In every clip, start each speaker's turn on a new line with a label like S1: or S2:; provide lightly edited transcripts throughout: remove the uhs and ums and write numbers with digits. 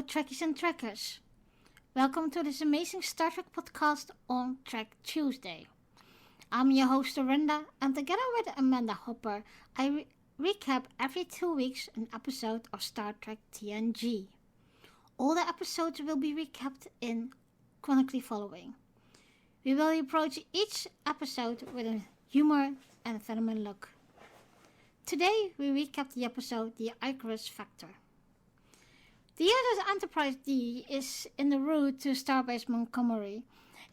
S1: Trekkies and Trekkers. Welcome to this amazing Star Trek podcast on Trek Tuesday. I'm your host Orinda, and together with Amanda Hopper, I recap every 2 weeks an episode of Star Trek TNG. All the episodes will be recapped in chronically following. We will approach each episode with a humor and phenomenal look. Today we recap the episode The Icarus Factor. The USS Enterprise D is en route to Starbase Montgomery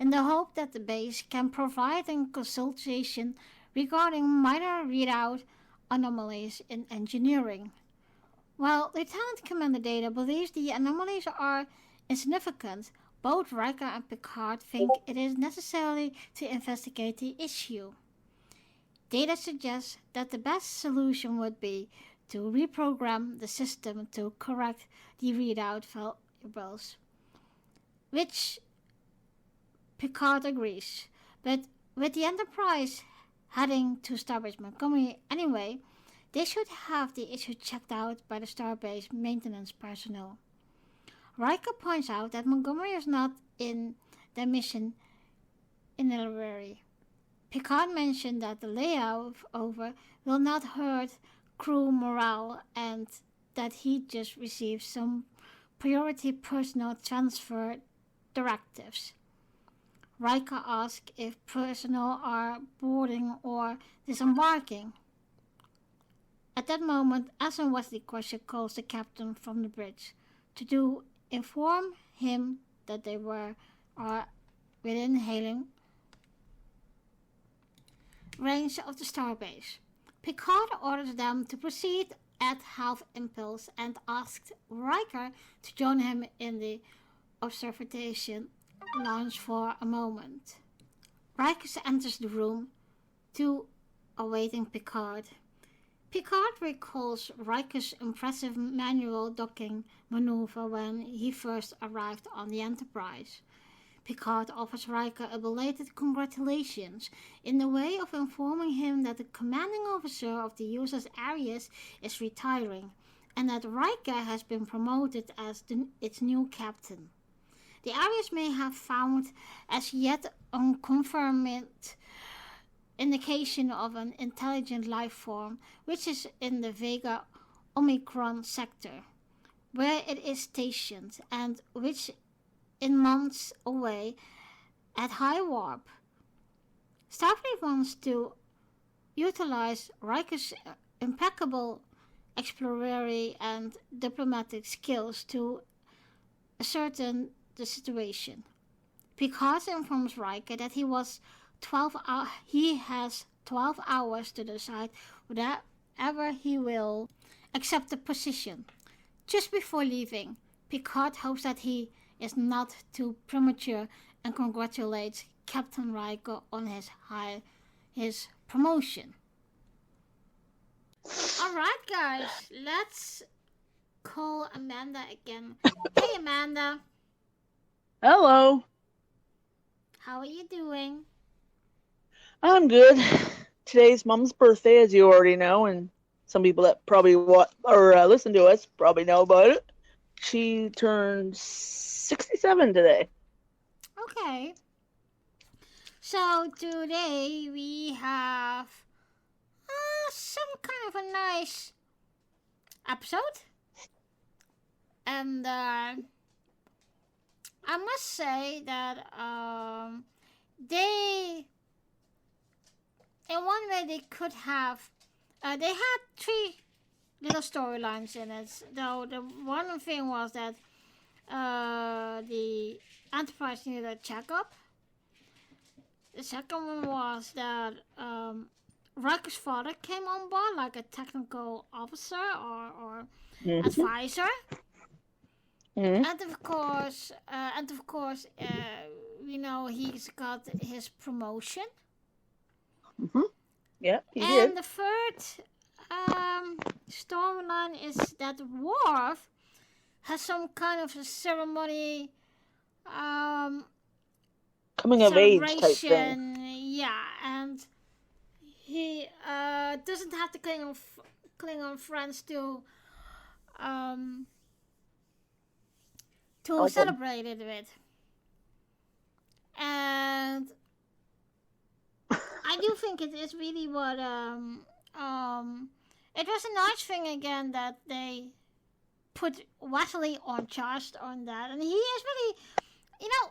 S1: in the hope that the base can provide a consultation regarding minor readout anomalies in engineering. While Lieutenant Commander Data believes the anomalies are insignificant, both Riker and Picard think it is necessary to investigate the issue. Data suggests that the best solution would be to reprogram the system to correct the readout variables, which Picard agrees. But with the Enterprise heading to Starbase Montgomery anyway, they should have the issue checked out by the Starbase maintenance personnel. Riker points out that Montgomery is not in their mission itinerary. Picard mentioned that the layout over will not hurt crew morale and that he just received some priority personnel transfer directives. Riker asks if personnel are boarding or disembarking. At that moment, Ensign Wesley Crusher calls the captain from the bridge to inform him that they are within hailing range of the starbase. Picard orders them to proceed at half impulse and asks Riker to join him in the observation lounge for a moment. Riker enters the room awaiting Picard. Picard recalls Riker's impressive manual docking maneuver when he first arrived on the Enterprise. Picard offers Riker a belated congratulations in the way of informing him that the commanding officer of the USS Arius is retiring and that Riker has been promoted as its new captain. The Arius may have found as yet unconfirmed indication of an intelligent life form which is in the Vega Omicron sector, where it is stationed and which in months away at high warp. Starfleet wants to utilize Riker's impeccable exploratory and diplomatic skills to ascertain the situation. Picard informs Riker that he has 12 hours to decide whatever he will accept the position. Just before leaving, Picard hopes that he is not too premature and congratulates Captain Riker on his promotion. Alright guys, let's call Amanda again. Hey Amanda.
S2: Hello.
S1: How are you doing?
S2: I'm good. Today's Mom's birthday, as you already know, and some people that probably listen to us probably know about it. She turned 67 today.
S1: Okay. So today we have some kind of a nice episode. And I must say that they, in one way they could have, they had 3 little storylines in it. Though the one thing was that the Enterprise needed a checkup. The second one was that Riker's father came on board like a technical officer or advisor.
S2: Mm-hmm.
S1: And of course, he's got his promotion.
S2: Mm-hmm. Yeah, he
S1: and
S2: did.
S1: The third storyline is that Worf has some kind of a ceremony,
S2: coming of age type thing.
S1: celebration, yeah, and he doesn't have to Klingon friends to to
S2: Okay.
S1: celebrate it with. And I do think it is really what it was a nice thing again that they put Wesley on charge on that, and he is really,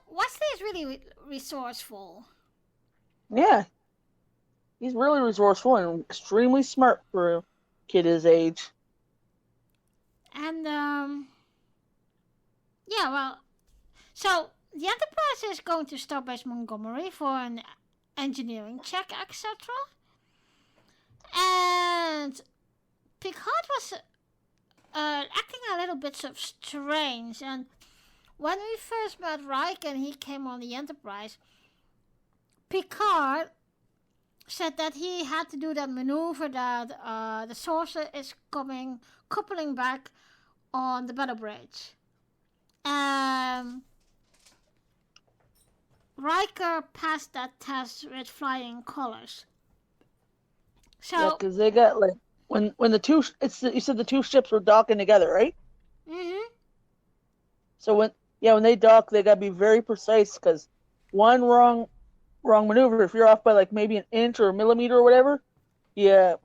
S1: Wesley is really resourceful.
S2: Yeah. He's really resourceful and extremely smart for a kid his age.
S1: And yeah, well, so the Enterprise is going to stop at Montgomery for an engineering check, etc. And Picard was acting a little bit sort of strange. And when we first met Riker and he came on the Enterprise, Picard said that he had to do that maneuver that the saucer is coupling back on the battle bridge. Riker passed that test with flying colors. So
S2: yeah, because they got like when the two you said the two ships were docking together, right?
S1: Mm-hmm.
S2: So when they dock, they gotta be very precise because one wrong maneuver, if you're off by like maybe an inch or a millimeter or whatever, you're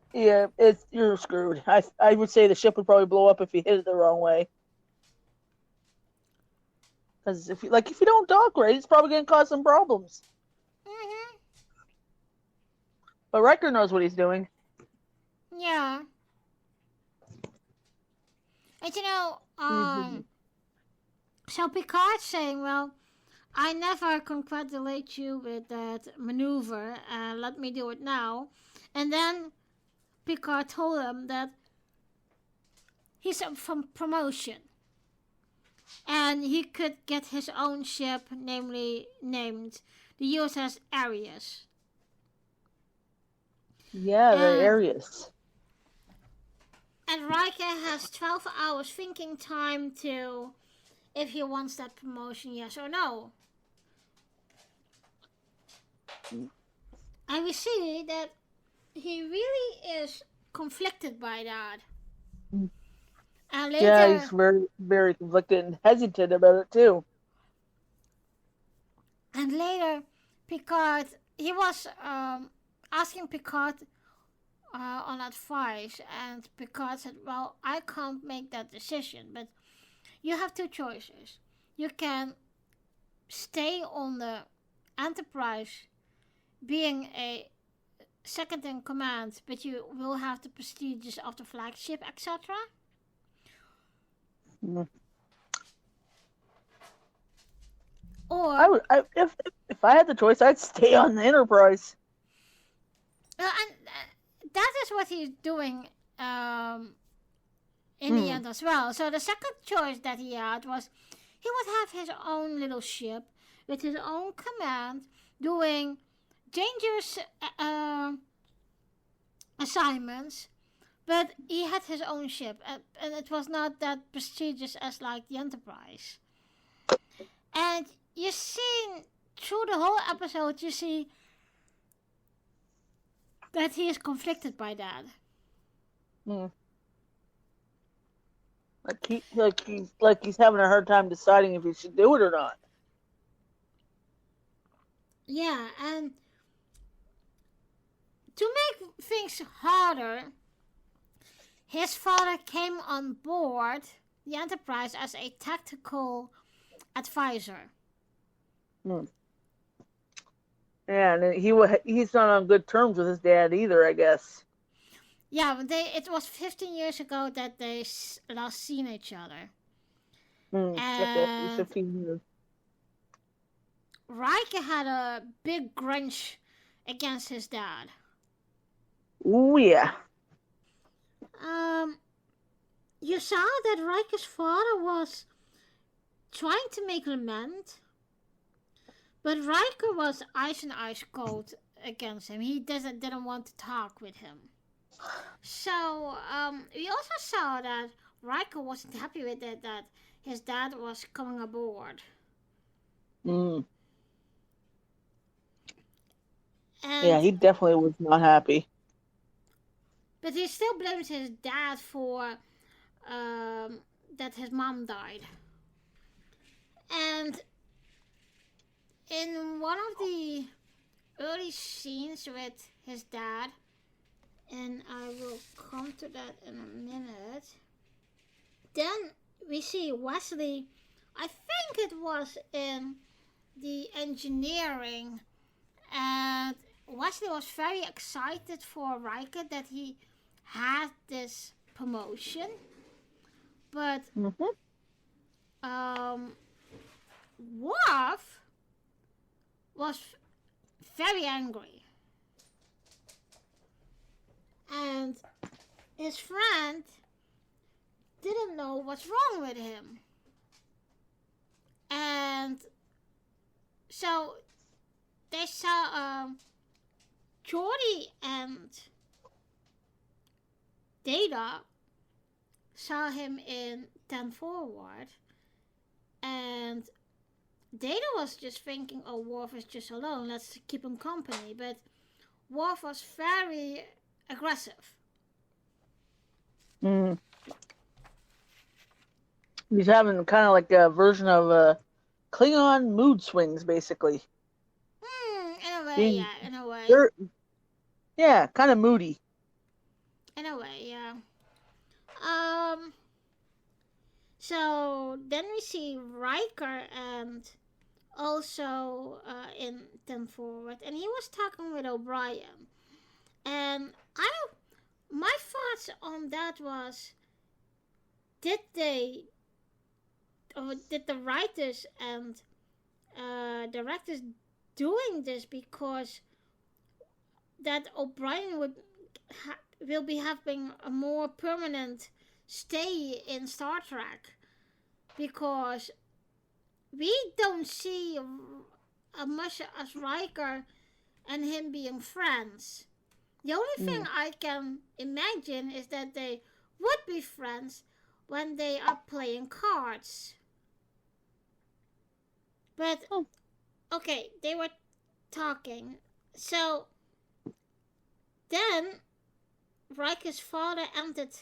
S2: screwed. I would say the ship would probably blow up if you hit it the wrong way. Because if you don't dock right, it's probably gonna cause some problems.
S1: Mm-hmm.
S2: But Riker knows what he's doing.
S1: Yeah. And so Picard's saying, well, I never congratulate you with that maneuver, let me do it now. And then Picard told him that he's up for promotion. And he could get his own ship, named the USS Arius.
S2: Yeah, the Arius.
S1: And Riker has 12 hours thinking time to if he wants that promotion, yes or no. And we see that he really is conflicted by that. And later,
S2: yeah, he's very, very conflicted and hesitant about it too.
S1: And later, Picard, he was asking Picard on advice, and Picard said, well, I can't make that decision, but you have two choices. You can stay on the Enterprise being a second in command, but you will have the prestiges of the flagship, etc.
S2: Mm.
S1: Or
S2: if I had the choice, I'd stay on the Enterprise.
S1: And that is what he's doing in the end as well. So the second choice that he had was he would have his own little ship with his own command doing dangerous assignments, but he had his own ship, and it was not that prestigious as like the Enterprise. And you see through the whole episode, you see that he is conflicted by that.
S2: Like he's having a hard time deciding if he should do it or not.
S1: Yeah, and to make things harder, his father came on board the Enterprise as a tactical advisor.
S2: Yeah, and he's not on good terms with his dad either, I guess.
S1: Yeah, but it was 15 years ago that they last seen each other.
S2: And 15 years.
S1: Riker had a big grudge against his dad.
S2: Ooh, yeah.
S1: You saw that Riker's father was trying to make amends, but Riker was ice and ice cold against him. He didn't want to talk with him. So we also saw that Riker wasn't happy with it, that his dad was coming aboard.
S2: And
S1: yeah,
S2: he definitely was not happy.
S1: But he still blames his dad for that his mom died. And in one of the early scenes with his dad, and I will come to that in a minute, then we see Wesley, I think it was in the engineering, and Wesley was very excited for Riker that he had this promotion, but Worf was very angry, and his friend didn't know what's wrong with him. And so they saw Geordi and Data saw him in 10 Forward, and Data was just thinking, oh, Worf is just alone, let's keep him company. But Worf was very aggressive.
S2: He's having kind of like a version of Klingon mood swings, basically.
S1: In a way, in a way.
S2: Yeah, kind of moody.
S1: In a way, yeah. So then we see Riker and also in 10 Forward, and he was talking with O'Brien. And my thoughts on that was, did the writers and directors doing this because that O'Brien will be having a more permanent stay in Star Trek, because we don't see much as Riker and him being friends. The only thing I can imagine is that they would be friends when they are playing cards. But, okay, they were talking. So, then Riker's father entered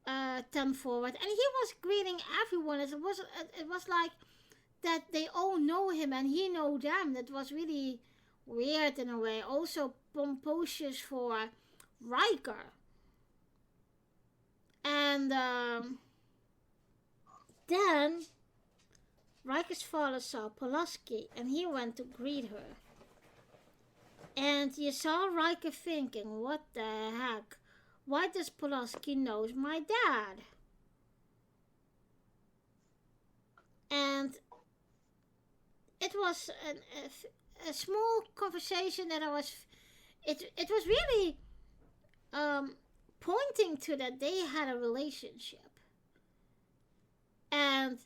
S1: 10 Forward, and he was greeting everyone. It was like that they all know him and he know them. That was really weird in a way. Also pompous for Riker. And then Riker's father saw Pulaski, and he went to greet her. And you saw Riker thinking, what the heck? Why does Pulaski know my dad? And it was a small conversation that it was really pointing to that they had a relationship. And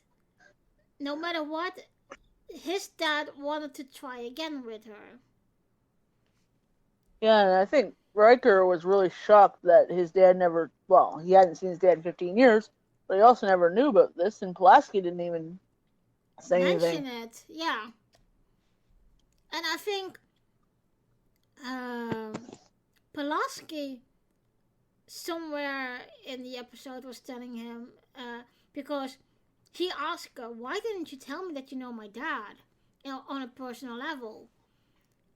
S1: no matter what, his dad wanted to try again with her.
S2: Yeah, and I think Riker was really shocked that his dad he hadn't seen his dad in 15 years, but he also never knew about this, and Pulaski didn't even say anything.
S1: Mention it, yeah. And I think Pulaski somewhere in the episode was telling him, because he asked her, why didn't you tell me that you know my dad, on a personal level?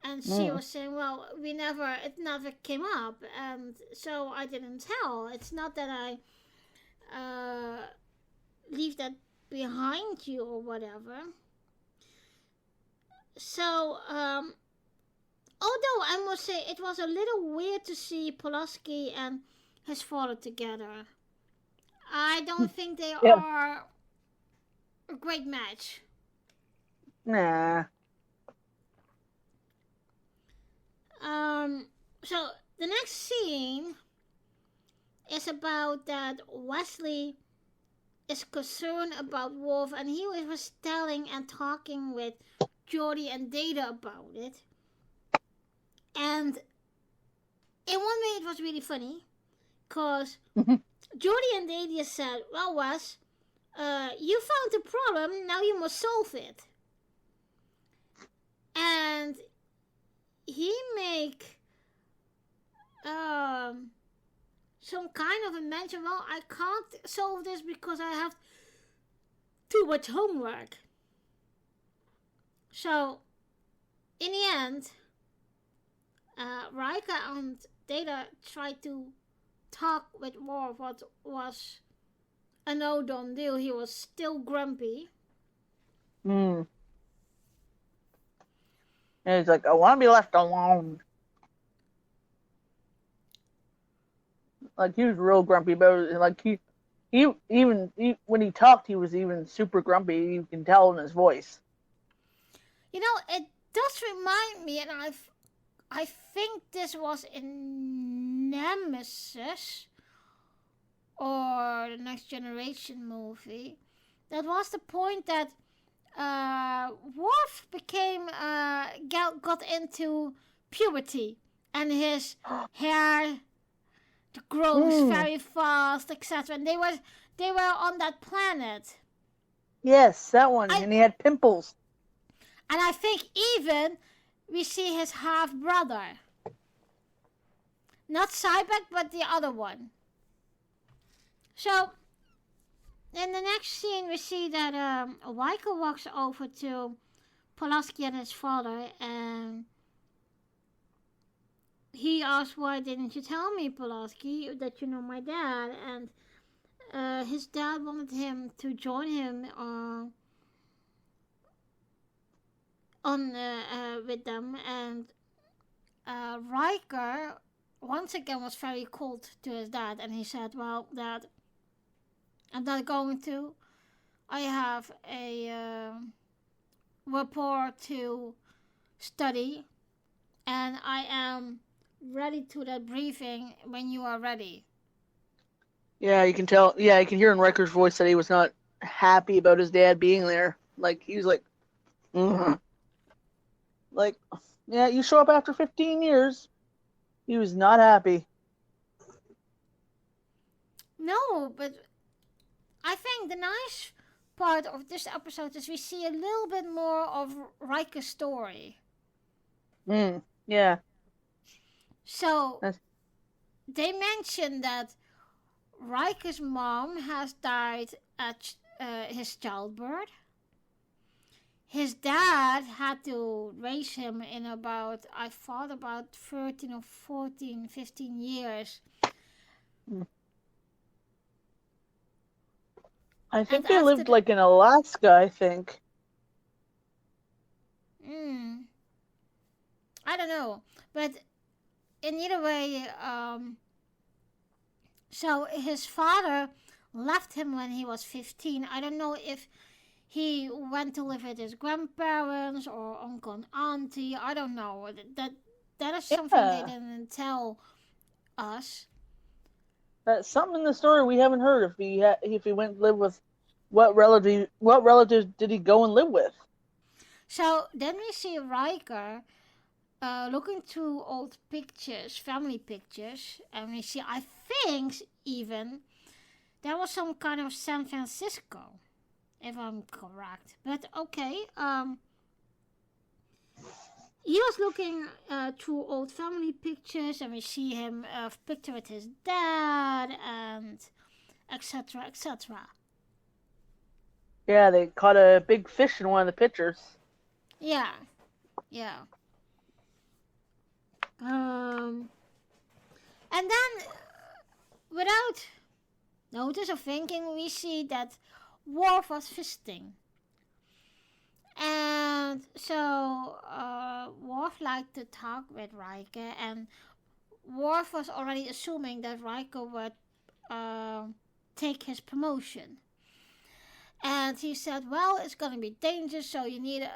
S1: And she was saying, well, it never came up, and so I didn't tell. It's not that I leave that behind you or whatever. So, although I must say it was a little weird to see Pulaski and his father together. I don't think they are a great match.
S2: Nah.
S1: So the next scene is about that Wesley is concerned about Worf, and he was telling and talking with Geordi and Data about it. And in one way it was really funny, because Geordi and Data said, well, Wes, you found the problem, now you must solve it. And he make some kind of a mention, well, I can't solve this because I have too much homework. So, in the end, Riker and Data tried to talk with Worf, what was a no done deal. He was still grumpy.
S2: And he's like, I want to be left alone. Like, he was real grumpy about it. Like, when he talked, he was even super grumpy. You can tell in his voice.
S1: You know, it does remind me, and I think this was in Nemesis or the Next Generation movie. That was the point that Worf got into puberty, and his hair grows very fast, etc. And they were on that planet.
S2: Yes, that one. And he had pimples.
S1: And I think even we see his half brother. Not Cybeck, but the other one. So, in the next scene, we see that Riker walks over to Pulaski and his father, and he asks, "Why didn't you tell me, Pulaski, that you know my dad?" And his dad wanted him to join him with them, and Riker once again was very cold to his dad, and he said, "Well, Dad, I'm not going to. I have a report to study, and I am ready to that briefing when you are ready."
S2: Yeah, you can tell. Yeah, you can hear in Riker's voice that he was not happy about his dad being there. Like, he was like, like, yeah, you show up after 15 years. He was not happy.
S1: No, but I think the nice part of this episode is we see a little bit more of Riker's story.
S2: Yeah.
S1: So, they mentioned that Riker's mom has died at his childbirth. His dad had to raise him in about 13 or 14, 15 years.
S2: I think they lived like in Alaska, I think.
S1: I don't know. But in either way, so his father left him when he was 15. I don't know if he went to live with his grandparents or uncle and auntie. I don't know. That is something they didn't tell us.
S2: That's something in the story we haven't heard. If he went to live with what relatives did he go and live with?
S1: So then we see Riker looking through old pictures, family pictures, and we see, I think even there was some kind of San Francisco, if I'm correct. But okay, he was looking through old family pictures, and we see him picture with his dad, and etc. etc.
S2: Yeah, they caught a big fish in one of the pictures.
S1: Yeah. And then, without notice or thinking, we see that Worf was visiting. And so Worf liked to talk with Riker, and Worf was already assuming that Riker would take his promotion. And he said, "Well, it's going to be dangerous, so you need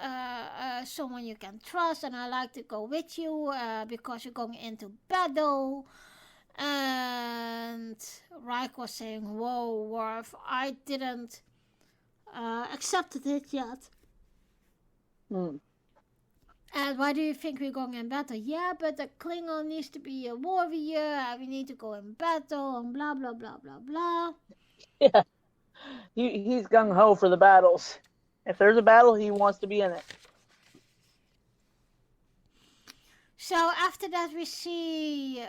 S1: someone you can trust, and I like to go with you because you're going into battle." And Riker was saying, "Whoa, Worf, I didn't accept it yet." "And why do you think we're going in battle?" "Yeah, but the Klingon needs to be a warrior, and we need to go in battle, and blah, blah, blah, blah, blah."
S2: Yeah. He's gung-ho for the battles. If there's a battle, he wants to be in it.
S1: So after that, we see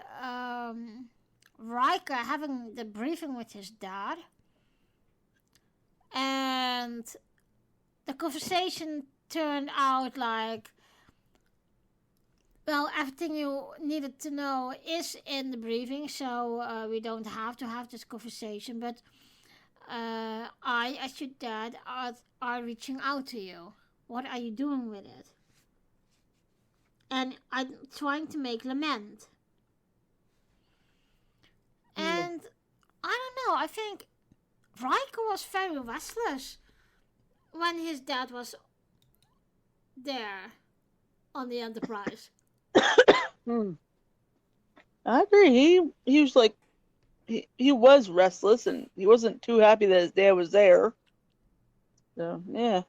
S1: Riker having the briefing with his dad. And the conversation turned out like, well, everything you needed to know is in the briefing, so we don't have to have this conversation. But I, as your dad, are reaching out to you. What are you doing with it? And I'm trying to make lament. And I don't know, I think Riker was very restless when his dad was there on the Enterprise.
S2: I agree. He was like, he was restless, and he wasn't too happy that his dad was there. So, yeah.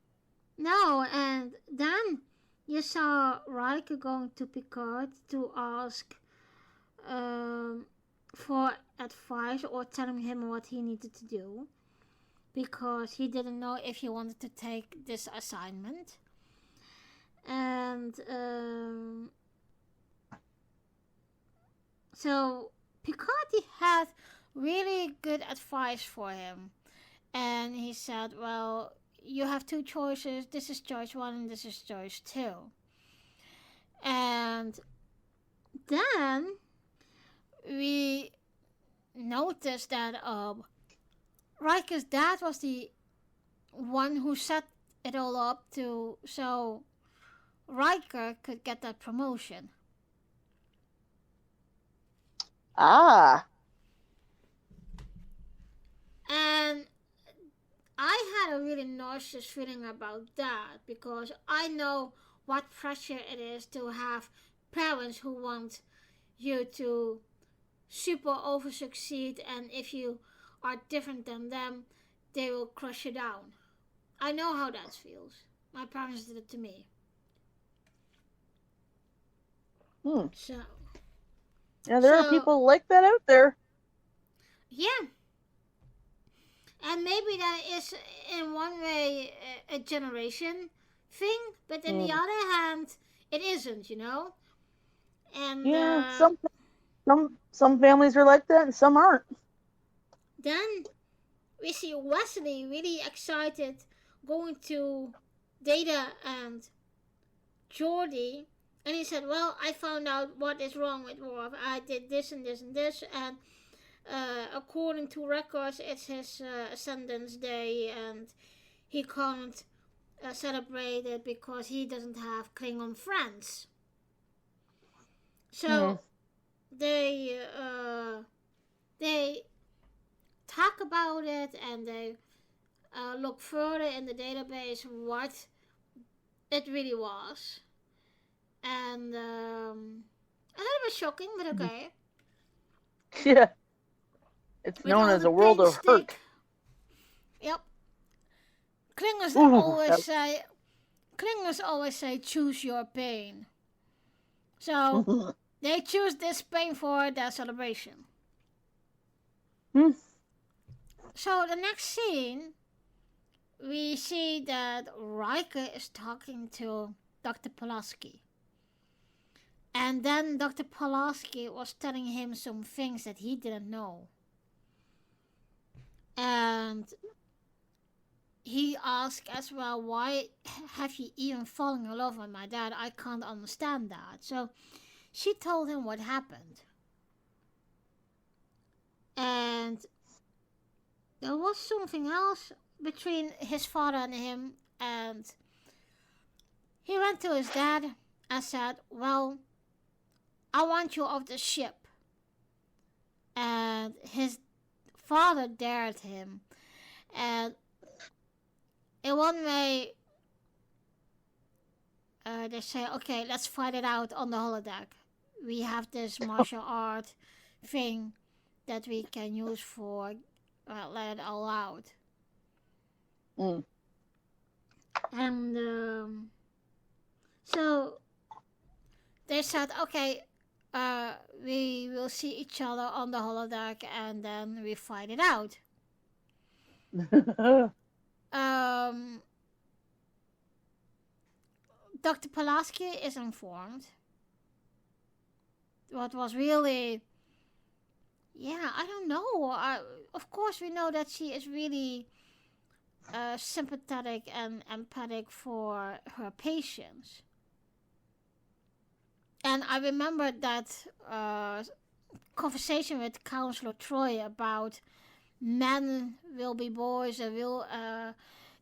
S1: No, and then you saw Riker going to Picard to ask for advice or telling him what he needed to do, because he didn't know if he wanted to take this assignment. And so Picard had really good advice for him. And he said, well, you have two choices. This is choice one and this is choice two. And then we noticed that Riker's dad was the one who set it all up so Riker could get that promotion.
S2: Ah.
S1: And I had a really nauseous feeling about that, because I know what pressure it is to have parents who want you to super over succeed, and if you are different than them, they will crush you down. I know how that feels. My parents did it to me. So.
S2: Yeah, there are people like that out there.
S1: Yeah. And maybe that is in one way a generation thing, but on the other hand, it isn't, you know? And
S2: yeah, some families are like that and some aren't.
S1: Then we see Wesley really excited going to Data and Geordi, and he said, well, I found out what is wrong with Worf. I did this and this and this, and according to records, it's his Ascendance Day, and he can't celebrate it because he doesn't have Klingon friends. So they talk about it, and they look further in the database what it really was. And a little bit shocking, but okay.
S2: Yeah. It's known as a world of hurt.
S1: Yep. Klingons always say choose your pain. So they choose this pain for their celebration. So the next scene, we see that Riker is talking to Dr. Pulaski. And then Dr. Pulaski was telling him some things that he didn't know. And he asked as well, why have you even fallen in love with my dad? I can't understand that. So she told him what happened. And there was something else between his father and him. And he went to his dad and said, well, I want you off the ship. And his father dared him. And in one way, they say, okay, let's fight it out on the holodeck. We have this martial art thing that we can use for let it all out. And so they said, okay, we will see each other on the holodeck, and then we fight it out. Dr. Pulaski is informed. What was really, I don't know. Of course, we know that she is really sympathetic and empathic for her patients. And I remember that conversation with Counselor Troy about men will be boys and will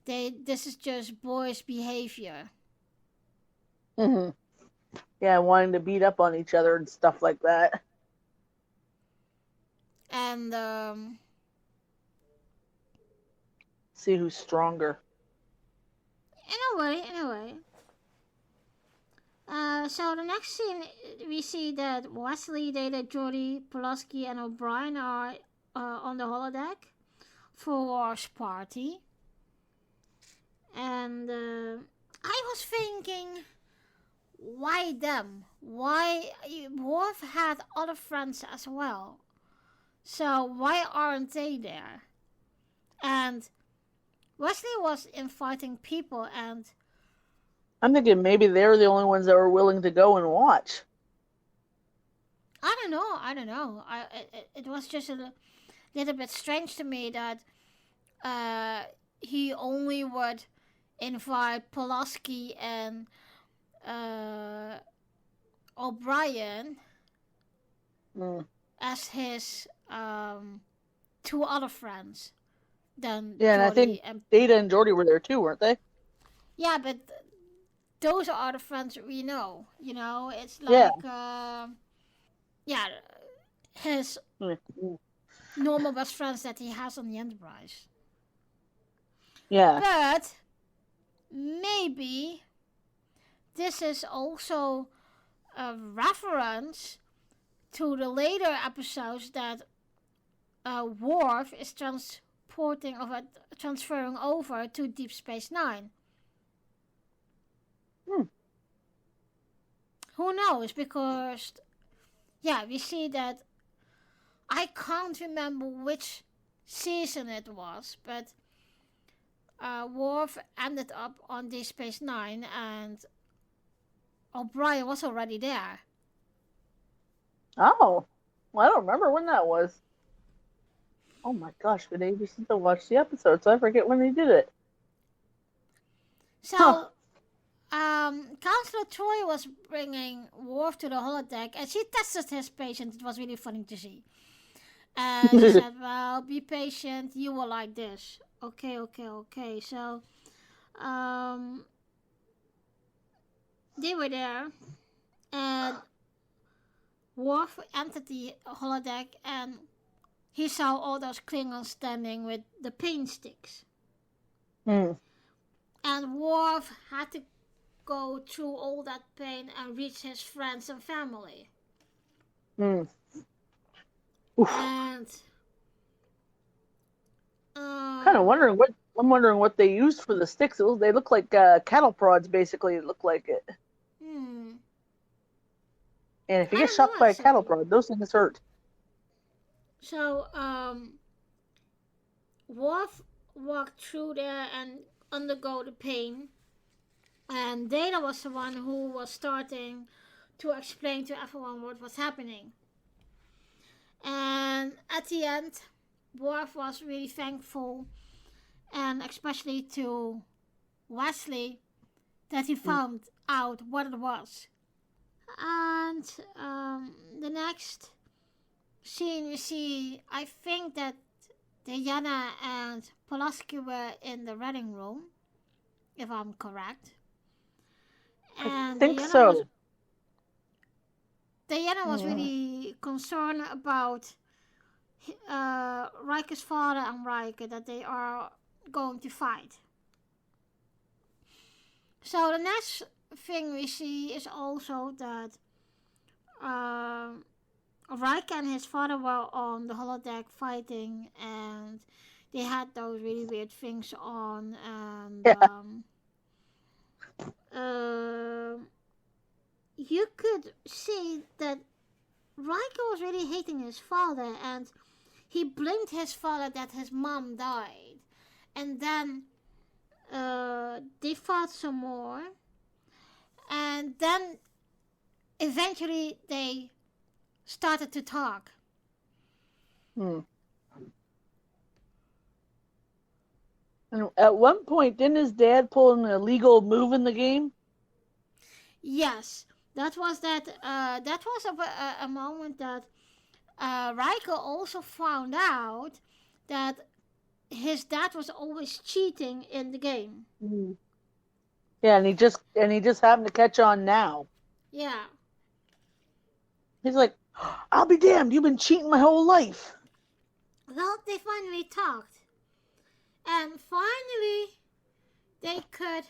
S1: this is just boys' behavior.
S2: Mm-hmm. Yeah, wanting to beat up on each other and stuff like that.
S1: And
S2: See who's stronger.
S1: in a way. So the next scene, we see that Wesley, Data, Jodie, Pulaski, and O'Brien are on the holodeck for a party. And I was thinking, why them? Why Worf had other friends as well? So why aren't they there? And Wesley was inviting people, and
S2: I'm thinking maybe they're the only ones that were willing to go and watch.
S1: I don't know. It was just a little bit strange to me that he only would invite Pulaski and O'Brien as his two other friends than
S2: Yeah, and I
S1: Jodie
S2: think
S1: and
S2: Data and Geordi were there too, weren't they?
S1: yeah, but those are the friends that we know. You know, it's
S2: Yeah.
S1: like yeah, his normal best friends that he has on the Enterprise.
S2: Yeah.
S1: But maybe this is also a reference to the later episodes that Worf is transferring over to Deep Space Nine. Who knows? Because yeah, we see that I can't remember which season it was, but Worf ended up on Deep Space Nine, and O'Brien was already there.
S2: Oh. Well, I don't remember when that was. Oh my gosh, been ages since I watched the episode, so I forget when they did it. Huh.
S1: So Counselor Troy was bringing Worf to the holodeck, and she tested his patience. It was really funny to see. And she said, "Well, be patient. You will like this." Okay. So, they were there, and Worf entered the holodeck, and he saw all those Klingons standing with the pain sticks. And Worf had to go through all that pain and reach his friends and family. And
S2: Kind of wondering what I'm wondering what they used for the sticks. They look like cattle prods, basically. It looked like it. And if you
S1: I
S2: get
S1: don't know
S2: shocked by a cattle
S1: actually.
S2: prod, those things hurt.
S1: So Worf walked through there and undergo the pain, and Data was the one who was starting to explain to everyone what was happening. And at the end, Worf was really thankful, and especially to Wesley, that he found out what it was. And the next scene we see, I think that Diana and Pulaski were in the reading room, if I'm correct.
S2: I
S1: And
S2: think
S1: Diana was
S2: so.
S1: Diana was really concerned about Riker's father and Riker, that they are going to fight. So the next thing we see is also that Riker and his father were on the holodeck fighting, and they had those really weird things on, and
S2: Yeah.
S1: You could see that Riker was really hating his father, and he blamed his father that his mom died. And then they fought some more, and then eventually they started to talk.
S2: And at one point, didn't his dad pull an illegal move in the game?
S1: Yes, that was a moment that Riker also found out that his dad was always cheating in the game.
S2: Mm. Yeah, and he just happened to catch on now.
S1: Yeah.
S2: He's like, I'll be damned, you've been cheating my whole life.
S1: Well, they finally talked. And finally, they could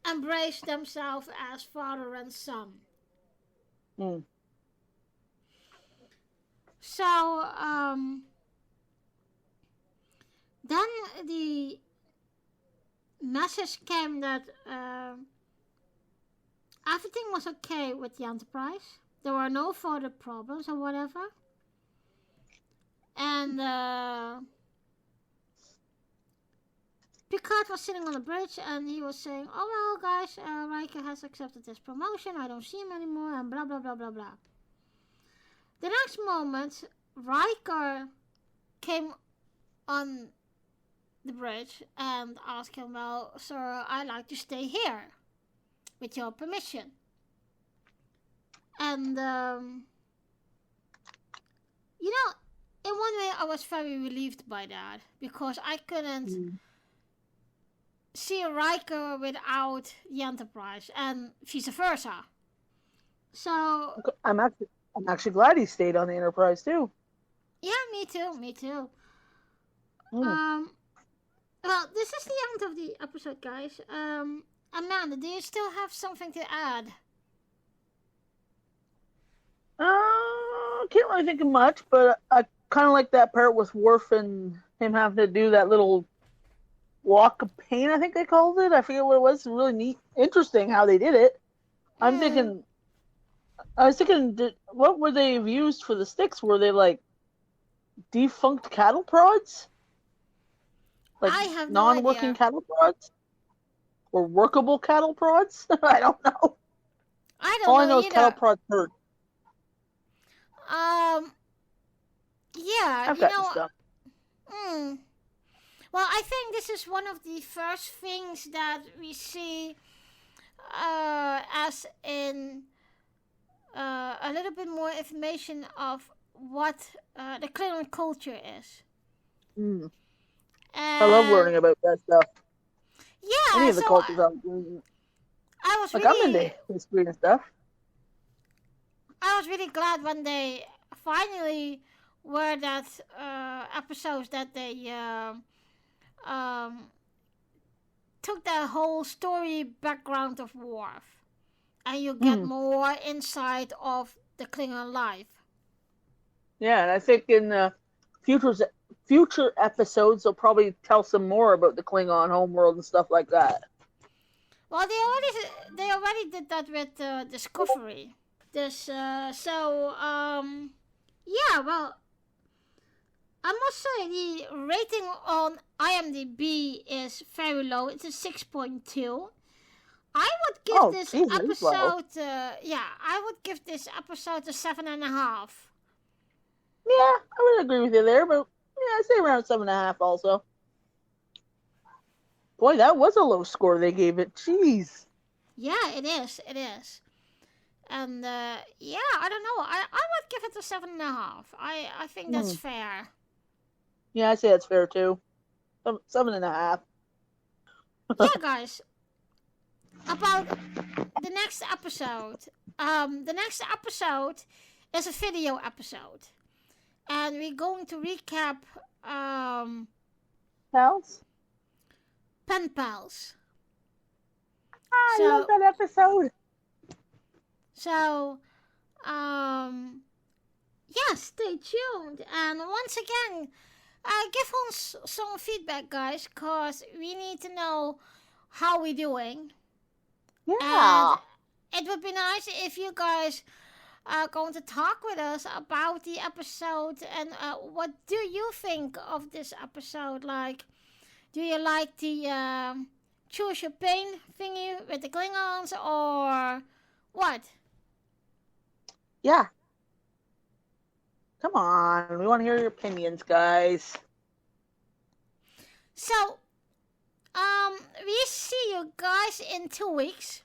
S1: embrace themselves as father and son.
S2: Mm.
S1: So, then the message came that everything was okay with the Enterprise. There were no further problems or whatever. And Picard was sitting on the bridge and he was saying, oh well guys, Riker has accepted his promotion, I don't see him anymore, and blah blah blah blah blah. The next moment, Riker came on the bridge and asked him, well, sir, I'd like to stay here, with your permission. And, you know, in one way I was very relieved by that, because I couldn't see Riker without the Enterprise, and vice versa. So
S2: I'm actually glad he stayed on the Enterprise too.
S1: yeah, me too.
S2: Mm.
S1: Well, this is the end of the episode, guys. Amanda, do you still have something to add?
S2: Can't really think of much, but I kind of like that part with Worf and him having to do that little walk of pain, I think they called it. I forget what it was. Really neat, interesting how they did it. I was thinking, what were they used for the sticks? Were they like defunct cattle prods? Like
S1: I have no
S2: non-working
S1: idea.
S2: cattle prods? Or workable cattle prods? I don't know.
S1: I don't
S2: All I
S1: know
S2: know is cattle
S1: either.
S2: prods hurt.
S1: Yeah,
S2: I've got stuff.
S1: Well, I think this is one of the first things that we see as in a little bit more information of what the Klingon culture is.
S2: Mm.
S1: And
S2: I love learning about that stuff.
S1: yeah,
S2: Any of the
S1: so
S2: cultures
S1: I was
S2: like I'm into
S1: really,
S2: history and stuff.
S1: I was really glad when they finally were that episodes that they took the whole story background of Worf, and you get more insight of the Klingon life.
S2: Yeah, and I think in future episodes they'll probably tell some more about the Klingon homeworld and stuff like that.
S1: Well, they already did that with Discovery. Yeah, well, I must say the rating on IMDb is very low. It's a 6.2. I would give this episode, I would give this episode a 7.5.
S2: Yeah, I would agree with you there, but yeah, I'd say around 7.5 also. Boy, that was a low score they gave it. Jeez.
S1: Yeah, it is. And yeah, I don't know. I would give it a 7.5. I think that's fair.
S2: Yeah, I say that's fair too. 7.5.
S1: Yeah, guys. About the next episode. The next episode is a video episode, and we're going to recap
S2: Pals?
S1: Pen Pals.
S2: I love that episode.
S1: So, yeah, stay tuned. And once again, give us some feedback, guys, because we need to know how we're doing.
S2: Yeah.
S1: And it would be nice if you guys are going to talk with us about the episode and what do you think of this episode? Like, do you like the choose your pain thingy with the Klingons or what?
S2: Yeah. Come on, we want to hear your opinions, guys.
S1: So, We see you guys in 2 weeks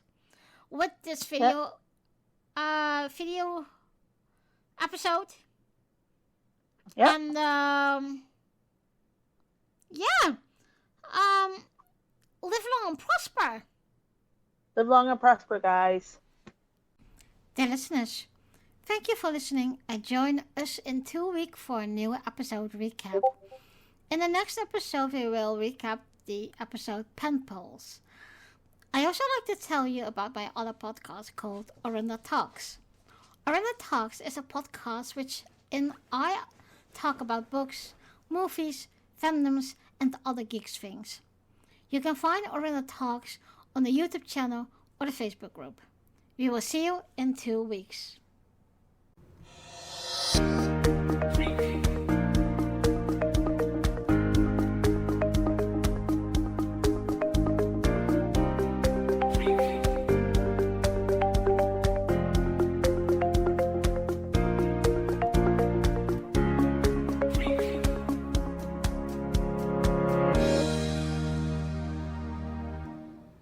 S1: with this
S2: Yep.
S1: video episode.
S2: Yep.
S1: And yeah, live long and prosper.
S2: Live long and prosper, guys.
S1: Dear listeners, thank you for listening and join us in 2 weeks for a new episode recap. In the next episode, we will recap the episode Pen Pals. I also like to tell you about my other podcast called Orinda Talks. Orinda Talks is a podcast in I talk about books, movies, fandoms, and other geeks things. You can find Orinda Talks on the YouTube channel or the Facebook group. We will see you in 2 weeks.